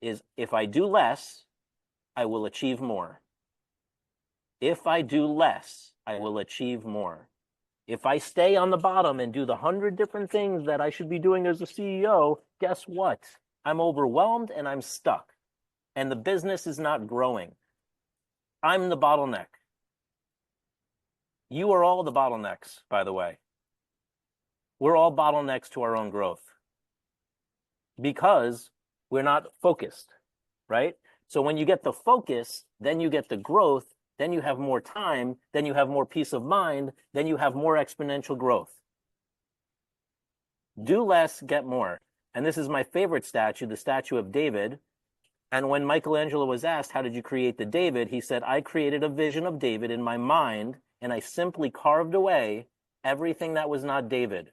is if I do less, I will achieve more. If I do less, I will achieve more. If I stay on the bottom and do the 100 different things that I should be doing as a CEO, guess what? I'm overwhelmed and I'm stuck. And the business is not growing. I'm the bottleneck. You are all the bottlenecks, by the way. We're all bottlenecks to our own growth because we're not focused, right? So when you get the focus, then you get the growth, then you have more time, then you have more peace of mind, then you have more exponential growth. Do less, get more. And this is my favorite statue, the statue of David. And when Michelangelo was asked, how did you create the David? He said, I created a vision of David in my mind, and I simply carved away everything that was not David.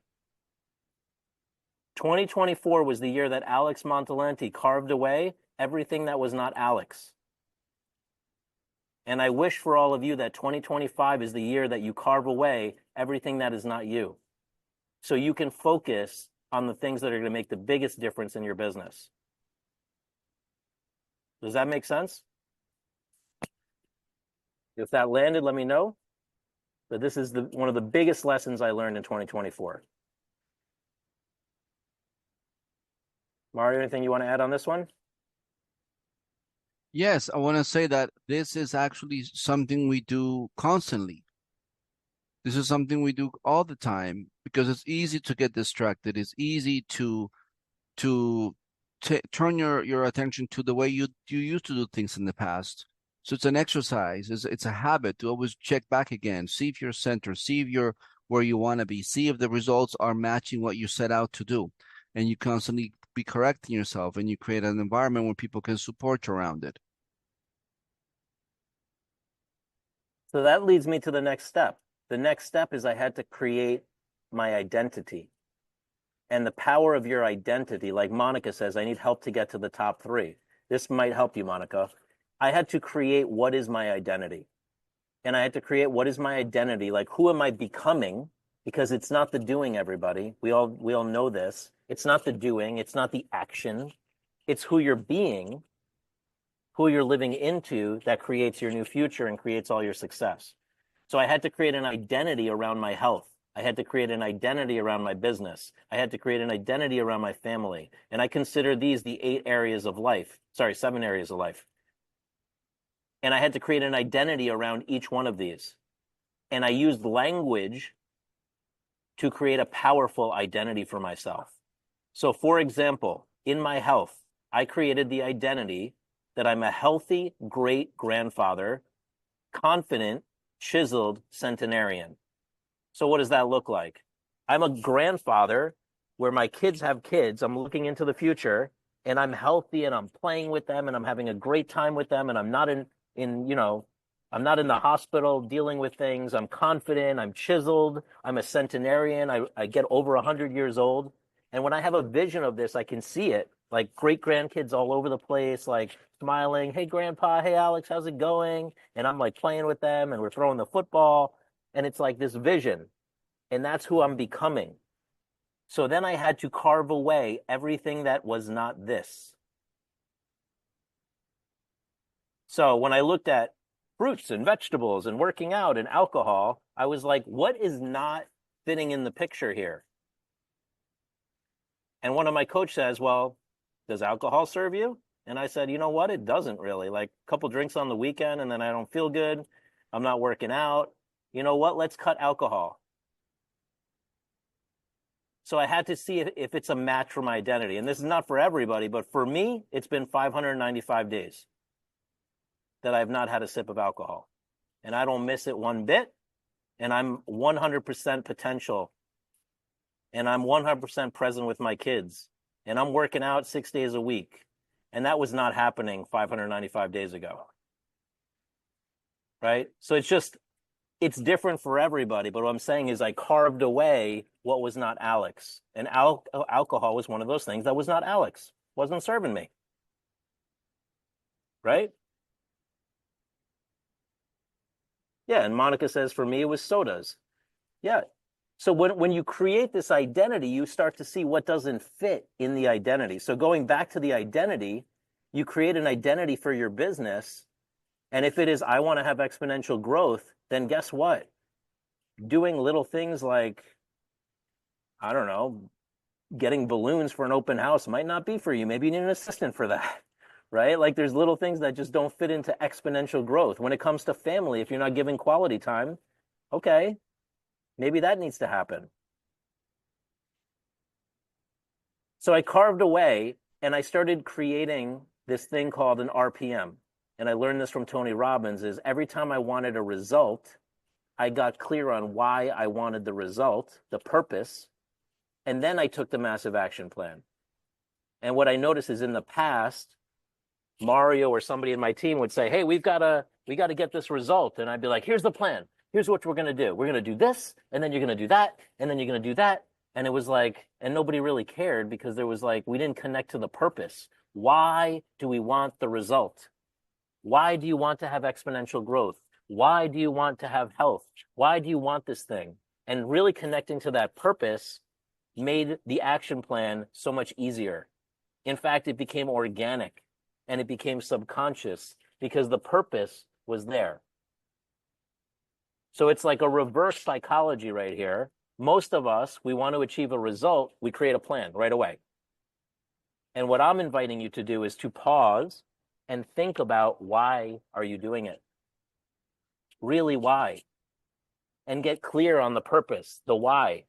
2024 was the year that Alex Montalenti carved away everything that was not Alex. And I wish for all of you that 2025 is the year that you carve away everything that is not you. So you can focus on the things that are going to make the biggest difference in your business. Does that make sense? If that landed, let me know. But this is one of the biggest lessons I learned in 2024. Mario, anything you want to add on this one? Yes, I want to say that this is actually something we do constantly. This is something we do all the time because it's easy to get distracted. It's easy to turn your attention to the way you used to do things in the past. So it's an exercise. It's a habit to always check back again, see if you're centered, see if you're where you want to be, see if the results are matching what you set out to do, and you constantly be correcting yourself, and you create an environment where people can support you around it. So that leads me to the next step. The next step is I had to create my identity. And the power of your identity, like Monica says, I need help to get to the top three. This might help you, Monica. I had to create what is my identity. And I had to create what is my identity, like who am I becoming? Because it's not the doing, everybody. We all know this. It's not the doing, it's not the action. It's who you're being, who you're living into that creates your new future and creates all your success. So I had to create an identity around my health. I had to create an identity around my business. I had to create an identity around my family. And I consider these the 7 areas of life. And I had to create an identity around each one of these. And I used language to create a powerful identity for myself. So, for example, in my health, I created the identity that I'm a healthy great grandfather, confident, chiseled centenarian. So what does that look like? I'm a grandfather where my kids have kids. I'm looking into the future and I'm healthy and I'm playing with them and I'm having a great time with them and I'm not I'm not in the hospital dealing with things. I'm confident, I'm chiseled, I'm a centenarian. I get over 100 years old. And when I have a vision of this, I can see it like great grandkids all over the place, like smiling, hey, grandpa, hey, Alex, how's it going? And I'm like playing with them and we're throwing the football. And it's like this vision. And that's who I'm becoming. So then I had to carve away everything that was not this. So when I looked at fruits and vegetables and working out and alcohol, I was like, what is not fitting in the picture here? And one of my coach says, well, does alcohol serve you? And I said, you know what? It doesn't really. Like a couple drinks on the weekend and then I don't feel good. I'm not working out. You know what? Let's cut alcohol. So I had to see if it's a match for my identity. And this is not for everybody, but for me, it's been 595 days that I've not had a sip of alcohol. And I don't miss it one bit. And I'm 100% potential. And I'm 100% present with my kids. And I'm working out 6 days a week. And that was not happening 595 days ago. Right? So it's different for everybody. But what I'm saying is I carved away what was not Alex. And alcohol was one of those things that was not Alex. Wasn't serving me. Right? Yeah. And Monica says, for me, it was sodas. Yeah. So when you create this identity, you start to see what doesn't fit in the identity. So going back to the identity, you create an identity for your business. And if it is, I want to have exponential growth, then guess what? Doing little things like, I don't know, getting balloons for an open house might not be for you. Maybe you need an assistant for that, right? Like there's little things that just don't fit into exponential growth. When it comes to family, if you're not giving quality time, okay, maybe that needs to happen. So I carved away and I started creating this thing called an RPM. And I learned this from Tony Robbins is every time I wanted a result, I got clear on why I wanted the result, the purpose, and then I took the massive action plan. And what I noticed is in the past, Mario or somebody in my team would say, "Hey, we got to get this result." And I'd be like, "Here's the plan. Here's what we're going to do. We're going to do this, and then you're going to do that, and then you're going to do that." And it was like, and nobody really cared because there was like we didn't connect to the purpose. Why do we want the result? Why do you want to have exponential growth? Why do you want to have health? Why do you want this thing? And really connecting to that purpose made the action plan so much easier. In fact, it became organic and it became subconscious because the purpose was there. So it's like a reverse psychology right here. Most of us, we want to achieve a result, we create a plan right away. And what I'm inviting you to do is to pause and think about why are you doing it? Really why? And get clear on the purpose, the why.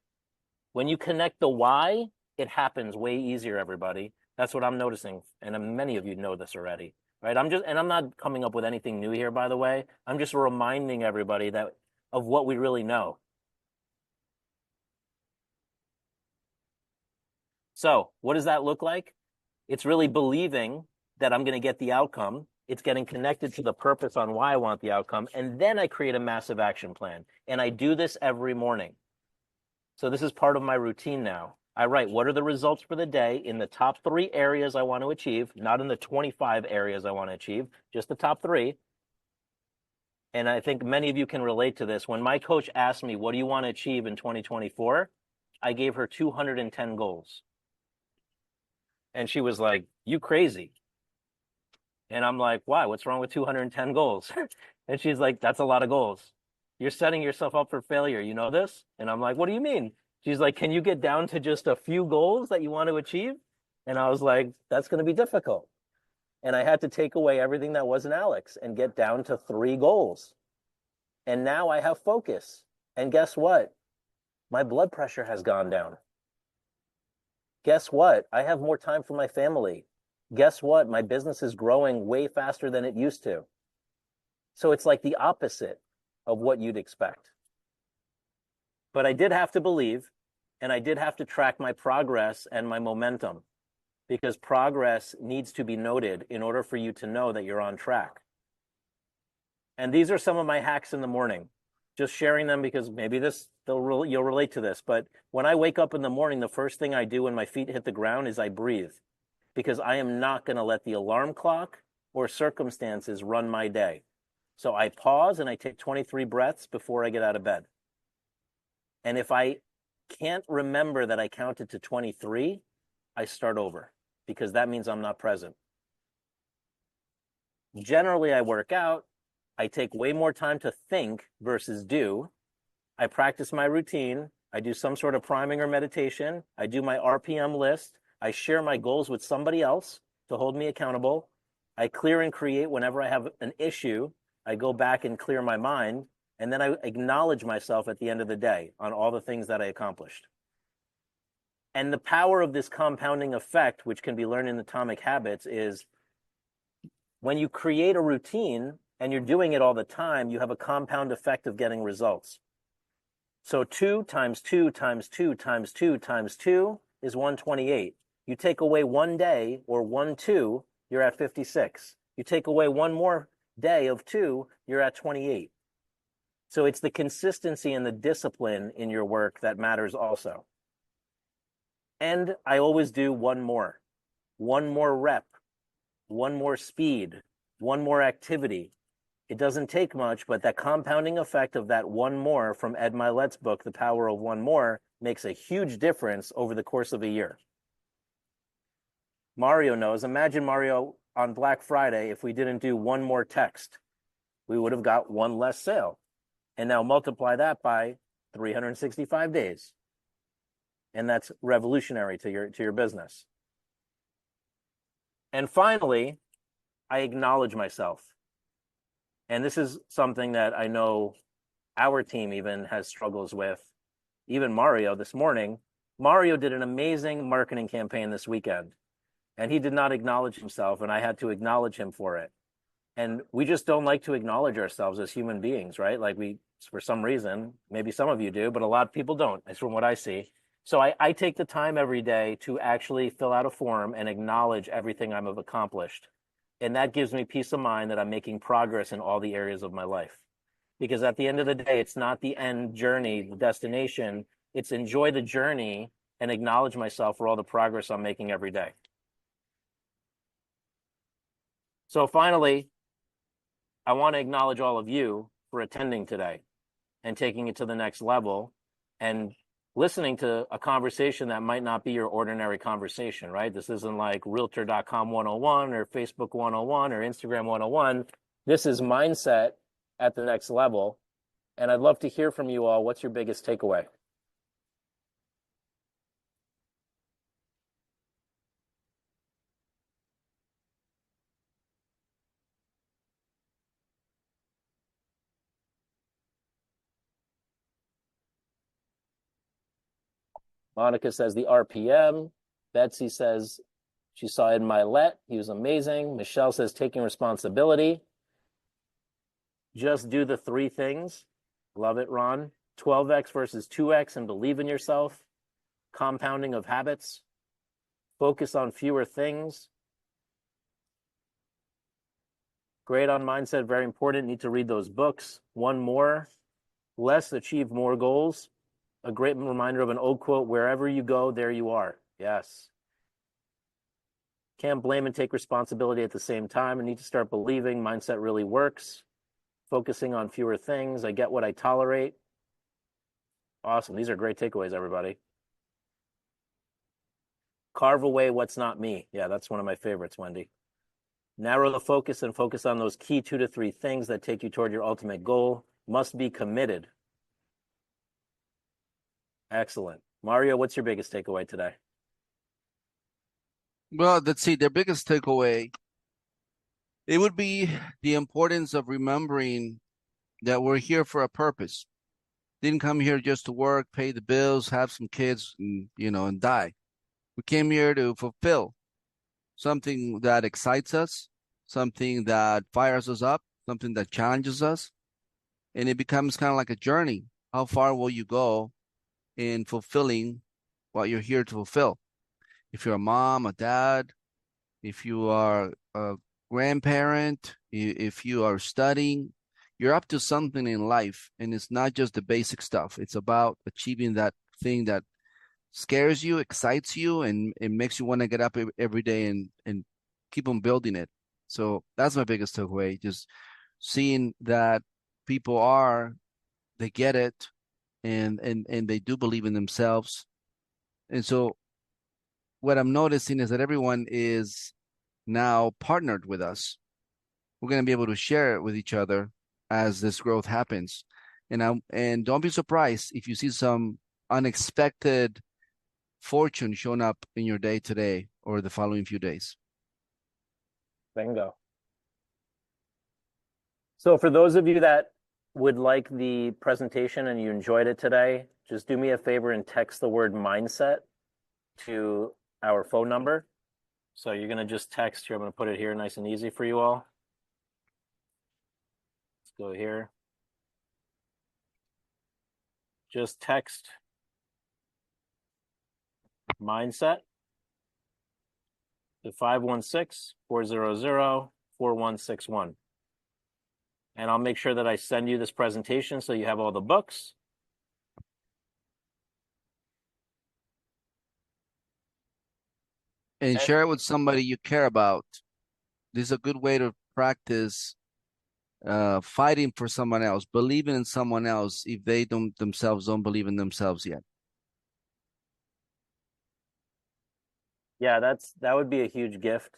When you connect the why, it happens way easier, everybody. That's what I'm noticing. And many of you know this already, right? I'm not coming up with anything new here, by the way. I'm just reminding everybody that of what we really know. So what does that look like? It's really believing that I'm going to get the outcome. It's getting connected to the purpose on why I want the outcome. And then I create a massive action plan. And I do this every morning. So this is part of my routine now. I write what are the results for the day in the top 3 areas I want to achieve, not in the 25 areas I want to achieve, just the top 3. And I think many of you can relate to this. When my coach asked me, what do you want to achieve in 2024? I gave her 210 goals. And she was like, you crazy. And I'm like, why? What's wrong with 210 goals? And she's like, that's a lot of goals. You're setting yourself up for failure. You know this? And I'm like, what do you mean? She's like, can you get down to just a few goals that you want to achieve? And I was like, that's going to be difficult. And I had to take away everything that wasn't Alex and get down to 3 goals. And now I have focus. And guess what? My blood pressure has gone down. Guess what? I have more time for my family. Guess what? My business is growing way faster than it used to. So it's like the opposite of what you'd expect. But I did have to believe, and I did have to track my progress and my momentum, because progress needs to be noted in order for you to know that you're on track. And these are some of my hacks in the morning. Just sharing them because maybe you'll relate to this. But when I wake up in the morning, the first thing I do when my feet hit the ground is I breathe, because I am not going to let the alarm clock or circumstances run my day. So I pause and I take 23 breaths before I get out of bed. And if I can't remember that I counted to 23, I start over, because that means I'm not present. Generally, I work out. I take way more time to think versus do. I practice my routine. I do some sort of priming or meditation. I do my RPM list. I share my goals with somebody else to hold me accountable. I clear and create whenever I have an issue. I go back and clear my mind. And then I acknowledge myself at the end of the day on all the things that I accomplished. And the power of this compounding effect, which can be learned in Atomic Habits, is when you create a routine and you're doing it all the time, you have a compound effect of getting results. So 2 times 2 times 2 times 2 times 2 is 128. You take away 1 day or 1 2, you're at 56. You take away 1 more day of 2, you're at 28. So it's the consistency and the discipline in your work that matters also. And I always do 1 more rep, 1 more speed, 1 more activity. It doesn't take much, but that compounding effect of that 1 more from Ed Milet's book, The Power of 1 More, makes a huge difference over the course of a year. Mario knows. Imagine, Mario, on Black Friday, if we didn't do 1 more text, we would have got 1 less sale. And now multiply that by 365 days. And that's revolutionary to your business. And finally, I acknowledge myself. And this is something that I know our team even has struggles with. Even Mario this morning. Mario did an amazing marketing campaign this weekend, and he did not acknowledge himself, and I had to acknowledge him for it. And we just don't like to acknowledge ourselves as human beings, right? Like for some reason, maybe some of you do, but a lot of people don't. It's from what I see. So I take the time every day to actually fill out a form and acknowledge everything I've accomplished. And that gives me peace of mind that I'm making progress in all the areas of my life. Because at the end of the day, it's not the end journey, the destination. It's enjoy the journey and acknowledge myself for all the progress I'm making every day. So finally, I want to acknowledge all of you for attending today and taking it to the next level and listening to a conversation that might not be your ordinary conversation, right? This isn't like realtor.com 101 or Facebook 101 or Instagram 101. This is mindset at the next level. And I'd love to hear from you all. What's your biggest takeaway? Monica says the RPM. Betsy says she saw Ed Milet. He was amazing. Michelle says taking responsibility. Just do the three things. Love it, Ron. 12x versus 2x and believe in yourself. Compounding of habits. Focus on fewer things. Great on mindset, very important. Need to read those books. One more. Less, achieve more goals. A great reminder of an old quote, wherever you go, there you are. Yes. Can't blame and take responsibility at the same time. I need to start believing mindset really works. Focusing on fewer things. I get what I tolerate. Awesome. These are great takeaways, everybody. Carve away what's not me. Yeah, that's one of my favorites, Wendy. Narrow the focus and focus on those key 2 to 3 things that take you toward your ultimate goal. Must be committed. Excellent. Mario, what's your biggest takeaway today? Well, let's see. Their biggest takeaway, it would be the importance of remembering that we're here for a purpose. Didn't come here just to work, pay the bills, have some kids, and and die. We came here to fulfill something that excites us, something that fires us up, something that challenges us, and it becomes kind of like a journey. How far will you go in fulfilling what you're here to fulfill? If you're a mom, a dad, if you are a grandparent, if you are studying, you're up to something in life, and it's not just the basic stuff. It's about achieving that thing that scares you, excites you, and it makes you want to get up every day and keep on building it. So that's my biggest takeaway, just seeing that people they get it, and they do believe in themselves. And so what I'm noticing is that everyone is now partnered with us. We're going to be able to share it with each other as this growth happens. And don't be surprised if you see some unexpected fortune showing up in your day today or the following few days. Bingo. So for those of you that would like the presentation and you enjoyed it today, just do me a favor and text the word mindset to our phone number. So you're going to just text here. I'm going to put it here nice and easy for you all. Let's go here. Just text mindset to 516-400-4161. And I'll make sure that I send you this presentation so you have all the books. And share it with somebody you care about. This is a good way to practice fighting for someone else, believing in someone else if they themselves don't believe in themselves yet. Yeah, that would be a huge gift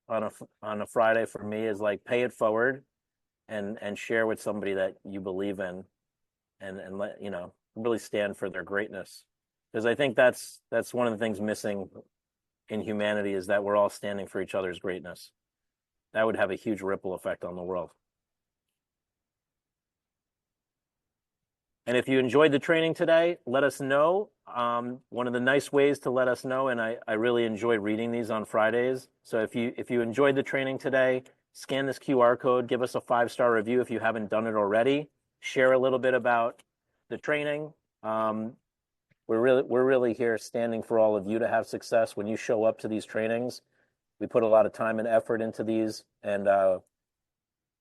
on a Friday for me, is like pay it forward and share with somebody that you believe in, and let really stand for their greatness, because I think that's one of the things missing in humanity, is that we're all standing for each other's greatness. That would have a huge ripple effect on the world. And if you enjoyed the training today, let us know. One of the nice ways to let us know, and I really enjoy reading these on Fridays. So if you enjoyed the training today, scan this QR code, give us a 5-star review if you haven't done it already. Share a little bit about the training. We're really here standing for all of you to have success. When you show up to these trainings, we put a lot of time and effort into these, and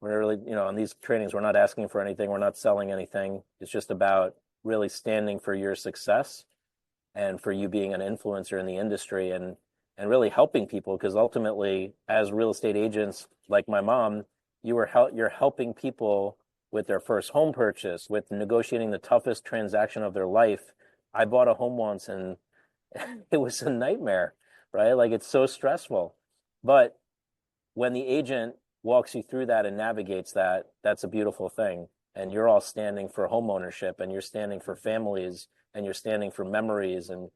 we're really, on these trainings, we're not asking for anything. We're not selling anything. It's just about really standing for your success and for you being an influencer in the industry, and really helping people, because ultimately, as real estate agents, like my mom, you're helping people with their first home purchase, with negotiating the toughest transaction of their life. I bought a home once, and it was a nightmare, right? Like, it's so stressful. But when the agent walks you through that and navigates that, that's a beautiful thing. and you're all standing for home ownership, and you're standing for families, and you're standing for memories. And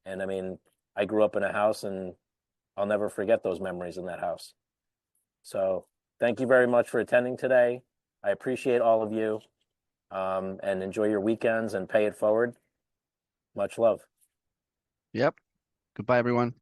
I mean, I grew up in a house, and I'll never forget those memories in that house. So thank you very much for attending today. I appreciate all of you, and enjoy your weekends and pay it forward. Much love. Yep. Goodbye, everyone.